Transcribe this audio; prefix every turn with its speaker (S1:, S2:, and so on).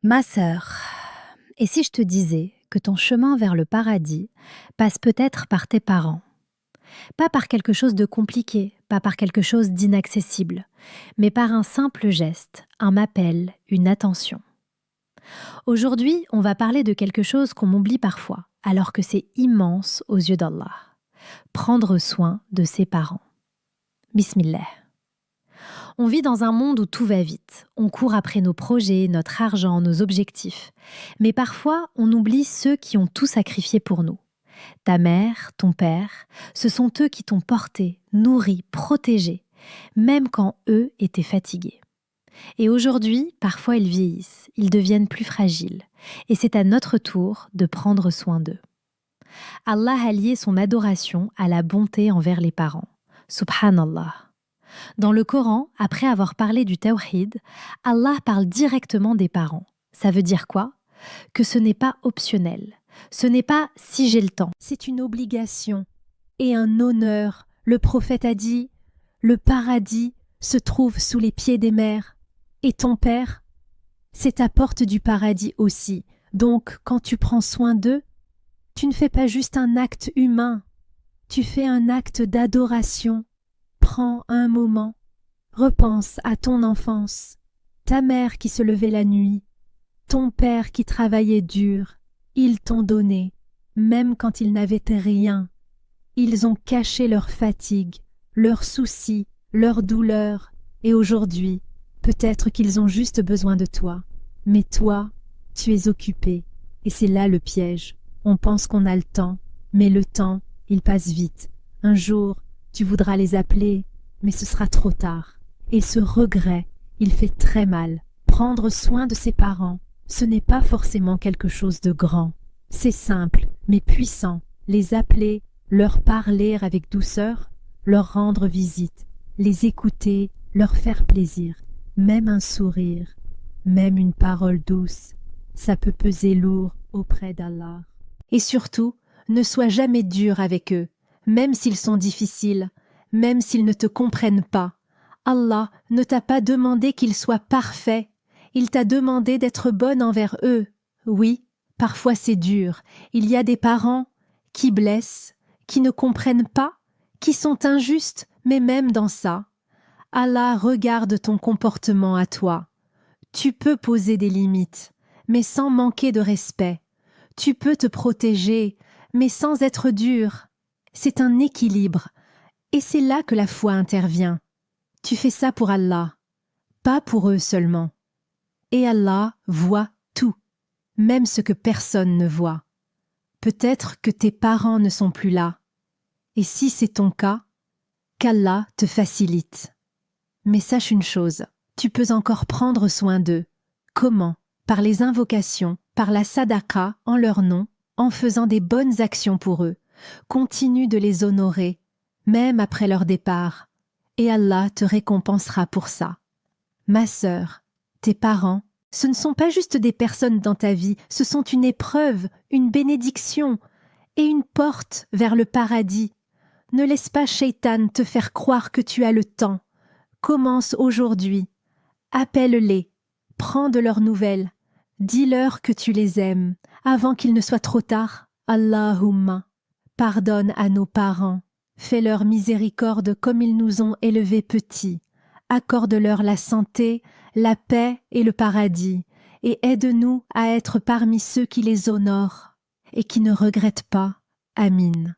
S1: Ma sœur, et si je te disais que ton chemin vers le paradis passe peut-être par tes parents? Pas par quelque chose de compliqué, pas par quelque chose d'inaccessible, mais par un simple geste, un appel, une attention. Aujourd'hui, on va parler de quelque chose qu'on oublie parfois, alors que c'est immense aux yeux d'Allah. Prendre soin de ses parents. Bismillah. On vit dans un monde où tout va vite. On court après nos projets, notre argent, nos objectifs. Mais parfois, on oublie ceux qui ont tout sacrifié pour nous. Ta mère, ton père, ce sont eux qui t'ont porté, nourri, protégé, même quand eux étaient fatigués. Et aujourd'hui, parfois ils vieillissent, ils deviennent plus fragiles. Et c'est à notre tour de prendre soin d'eux. Allah a lié son adoration à la bonté envers les parents. Subhanallah. Dans le Coran, après avoir parlé du tawhid, Allah parle directement des parents. Ça veut dire quoi? Que ce n'est pas optionnel. Ce n'est pas si j'ai le temps. C'est une obligation et un honneur. Le prophète a dit, le paradis se trouve sous les pieds des mères. Et ton père, c'est ta porte du paradis aussi. Donc, quand tu prends soin d'eux, tu ne fais pas juste un acte humain. Tu fais un acte d'adoration. Prends un moment, repense à ton enfance, ta mère qui se levait la nuit, ton père qui travaillait dur, ils t'ont donné, même quand ils n'avaient rien. Ils ont caché leur fatigue, leurs soucis, leurs douleurs, et aujourd'hui, peut-être qu'ils ont juste besoin de toi. Mais toi, tu es occupé, et c'est là le piège. On pense qu'on a le temps, mais le temps, il passe vite. Un jour, tu voudras les appeler, mais ce sera trop tard. Et ce regret, il fait très mal. Prendre soin de ses parents, ce n'est pas forcément quelque chose de grand. C'est simple, mais puissant. Les appeler, leur parler avec douceur, leur rendre visite, les écouter, leur faire plaisir. Même un sourire, même une parole douce, ça peut peser lourd auprès d'Allah. Et surtout, ne sois jamais dur avec eux. Même s'ils sont difficiles, même s'ils ne te comprennent pas. Allah ne t'a pas demandé qu'ils soient parfaits, il t'a demandé d'être bonne envers eux. Oui, parfois c'est dur, il y a des parents qui blessent, qui ne comprennent pas, qui sont injustes, mais même dans ça, Allah regarde ton comportement à toi. Tu peux poser des limites, mais sans manquer de respect. Tu peux te protéger, mais sans être dur. C'est un équilibre, et c'est là que la foi intervient. Tu fais ça pour Allah, pas pour eux seulement. Et Allah voit tout, même ce que personne ne voit. Peut-être que tes parents ne sont plus là, et si c'est ton cas, qu'Allah te facilite. Mais sache une chose, tu peux encore prendre soin d'eux. Comment? Par les invocations, par la sadaqa en leur nom, en faisant des bonnes actions pour eux. Continue de les honorer, même après leur départ, et Allah te récompensera pour ça. Ma sœur, tes parents, ce ne sont pas juste des personnes dans ta vie, ce sont une épreuve, une bénédiction et une porte vers le paradis. Ne laisse pas Shaitan te faire croire que tu as le temps. Commence aujourd'hui. Appelle-les, prends de leurs nouvelles, dis-leur que tu les aimes, avant qu'il ne soit trop tard. Allahumma. Pardonne à nos parents, fais-leur miséricorde comme ils nous ont élevés petits, accorde-leur la santé, la paix et le paradis, et aide-nous à être parmi ceux qui les honorent et qui ne regrettent pas. Amin.